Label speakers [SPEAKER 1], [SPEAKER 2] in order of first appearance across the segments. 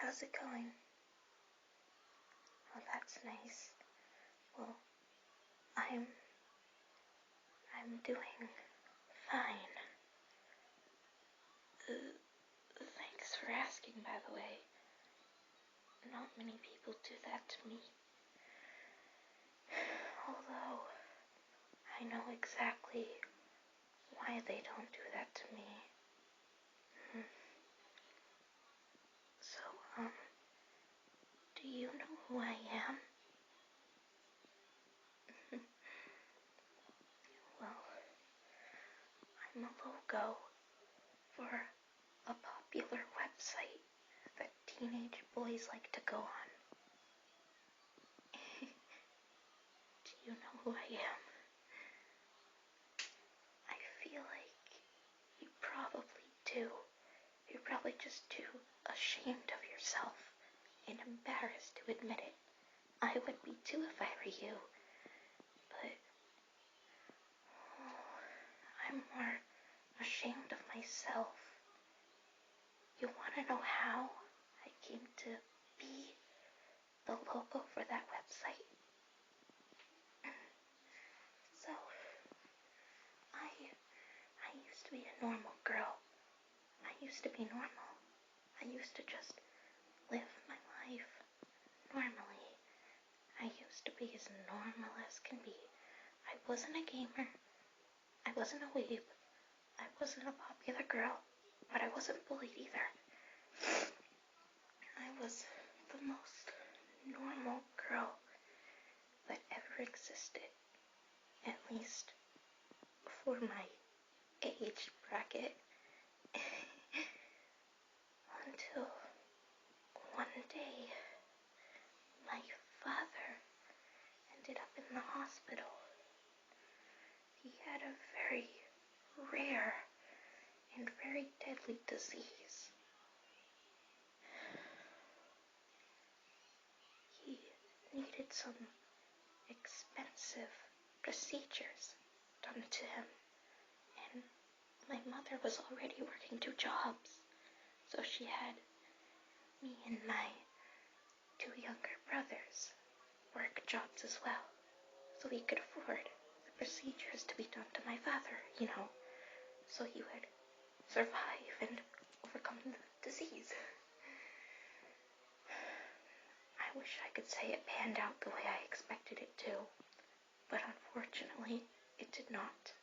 [SPEAKER 1] how's it going? Oh, that's nice. Well, I'm doing fine. Thanks for asking, by the way. Not many people do that to me. Although, I know exactly why they don't do that to me. So, do you know who I am? Well, I'm a logo for a popular website that teenage boys like to go on. Do you know who I am? I feel like you probably do. You're probably just too ashamed of yourself and embarrassed to admit it. I would be too if I were you. But I'm more ashamed of myself. You want to know how I came to be the logo for that website? So, I used to be a normal girl. I used to be normal. I used to just live my life normally. I used to be as normal as can be. I wasn't a gamer. I wasn't a weeb. I wasn't a popular girl. But I wasn't bullied either. I was the most normal girl that ever existed. At least for my age bracket. Until one day, my father ended up in the hospital. He had a very rare and very deadly disease. He needed some expensive procedures done to him, and my mother was already working 2 jobs, so she had me and my 2 younger brothers work jobs as well, so we could afford the procedures to be done to my father, so he would survive and overcome the disease. I wish I could say it panned out the way I expected it to, but unfortunately, it did not.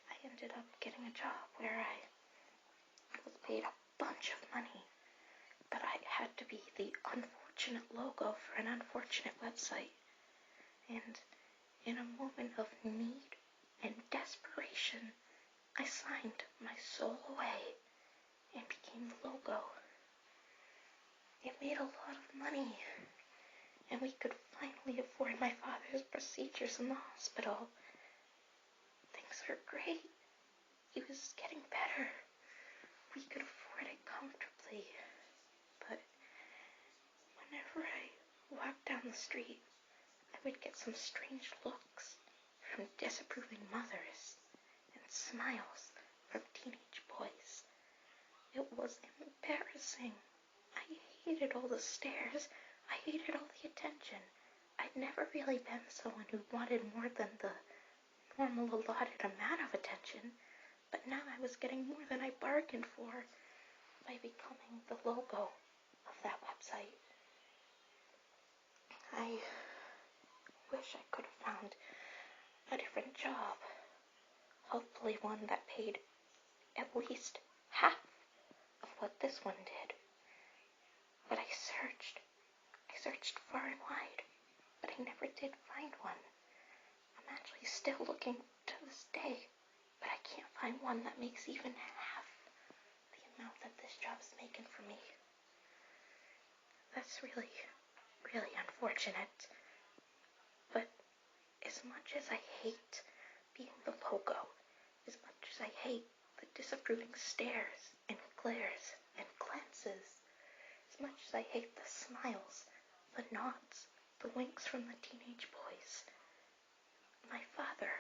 [SPEAKER 1] I ended up getting a job where I was paid a bunch of money, but I had to be the unfortunate logo for an unfortunate website. And in a moment of need and desperation, I signed my soul away and became the logo. It made a lot of money, and we could finally afford my father's procedures in the hospital. Things were great. He was getting better. We could afford it comfortably. But whenever I walked down the street, I would get some strange looks from disapproving mothers and smiles from teenage boys. It was embarrassing. I hated all the stares. I hated all the attention. I'd never really been someone who wanted more than the normal allotted amount of attention, but now I was getting more than I bargained for by becoming the logo of that website. I wish I could have found a different job. Hopefully one that paid at least half of what this one did. But I searched far and wide, but I never did find one. I'm actually still looking to this day, but I can't find one that makes even half the amount that this job's making for me. That's really, really unfortunate. But as much as I hate being the logo, as much as I hate the disapproving stares and glares and glances, as much as I hate the smiles, the nods, the winks from the teenage boys, my father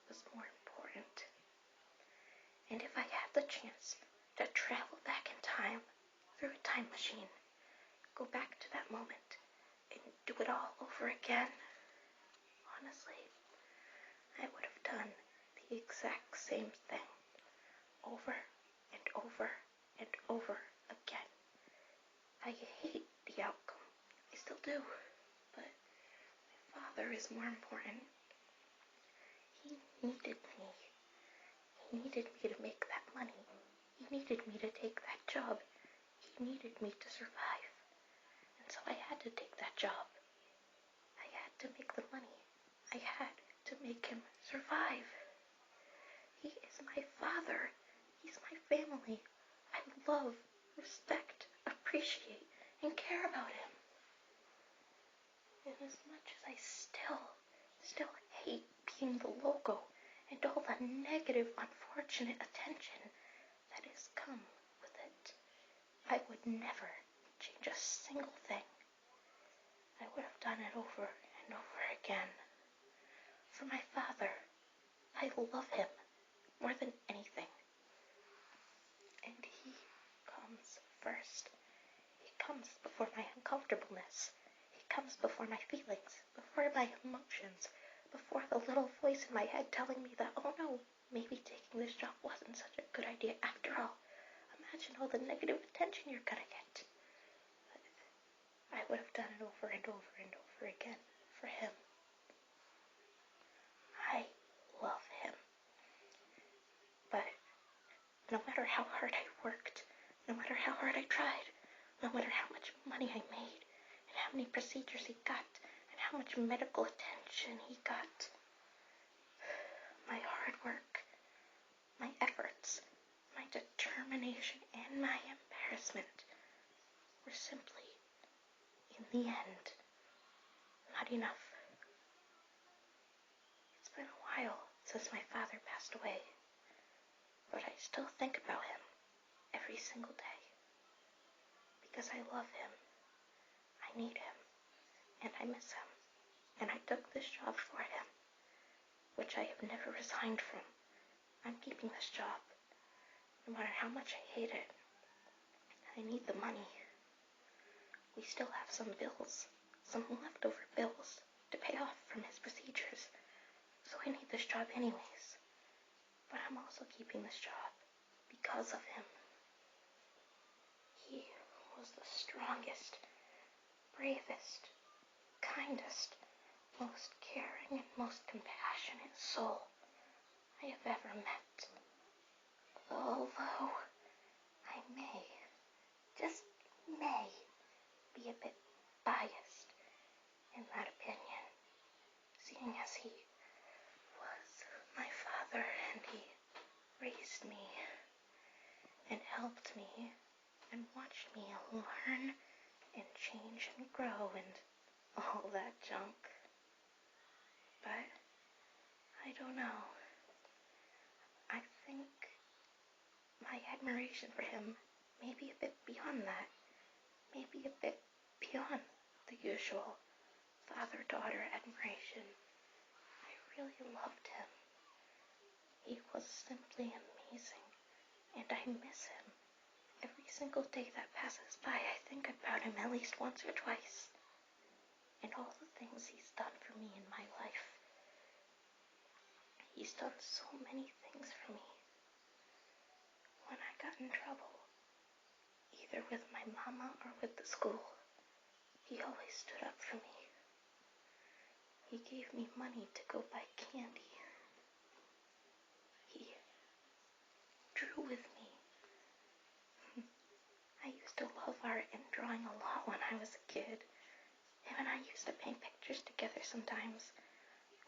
[SPEAKER 1] was more important. And if I had the chance to travel back in time through a time machine, go back to that moment, and do it all over again, honestly, I would have done the exact same thing, over and over and over again. I hate the outcome. I still do. But my father is more important. He needed me. He needed me to make that money. He needed me to take that job. He needed me to survive. And so I had to take that job. I had to make the money. I had to make him survive. He is my father. He's my family. I love, respect, appreciate, and care about him. And as much as I still hate being the logo and all the negative, unfortunate attention that has come with it, I would never change a single thing. I would have done it over and over again. For my father, I love him more than anything. And he comes first. He comes before my uncomfortableness. He comes before my feelings, before my emotions, before the little voice in my head telling me that, oh no, maybe taking this job wasn't such a good idea after all. Imagine all the negative attention you're gonna get. But I would have done it over and over and over again for him. I love him. But no matter how hard I worked, no matter how hard I tried, no matter how much money I made, and how many procedures he got, and how much medical attention he got, my hard work, my efforts, my determination, and my embarrassment were simply, in the end, not enough. It's been a while since my father passed away, but I still think about him every single day, because I love him, I need him, and I miss him, and I took this job for him, which I have never resigned from. I'm keeping this job, no matter how much I hate it. I need the money. We still have some bills, some leftover bills, to pay off from his procedures, so I need this job anyways. But I'm also keeping this job because of him. He was the strongest, bravest, kindest, most caring, and most compassionate soul I have ever met. Although I may, just may, be a bit biased in that opinion, seeing as he was my father and he raised me and helped me and watched me learn and change and grow and all that junk. But I don't know. I think my admiration for him may be a bit beyond that. Maybe a bit beyond the usual father-daughter admiration. I really loved him. He was simply amazing, and I miss him. Every single day that passes by, I think about him at least once or twice, and all the things he's done for me in my life. He's done so many things for me. When I got in trouble, either with my mama or with the school, he always stood up for me. He gave me money to go buy candy. He drew with me. I used to love art and drawing a lot when I was a kid. Him and I used to paint pictures together sometimes.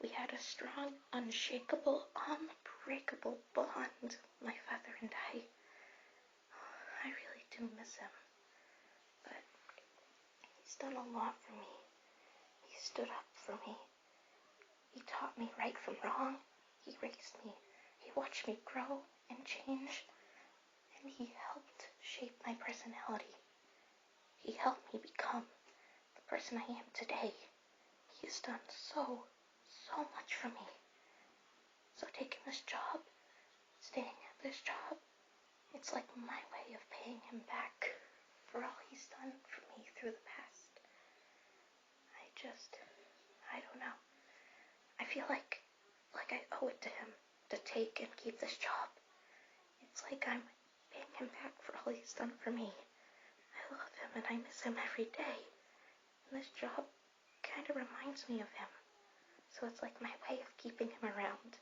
[SPEAKER 1] We had a strong, unshakable, unbreakable bond, my father and I. I really do miss him. But he's done a lot for me. He stood up for me. He taught me right from wrong. He raised me. He watched me grow and change. And he helped shape my personality. He helped me become the person I am today. He has done so much for me. So taking this job, staying at this job, it's like my way of paying him back. for all he's done for me through the past. I don't know. I feel like I owe it to him to take and keep this job. It's like I'm paying him back for all he's done for me. I love him and I miss him every day. And this job kind of reminds me of him. So it's like my way of keeping him around.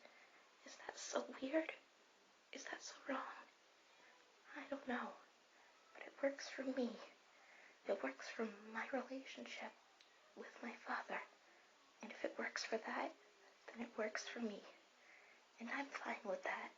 [SPEAKER 1] Is that so weird? Is that so wrong? I don't know. But it works for me. It works for my relationship with my father. And if it works for that, then it works for me. And I'm fine with that.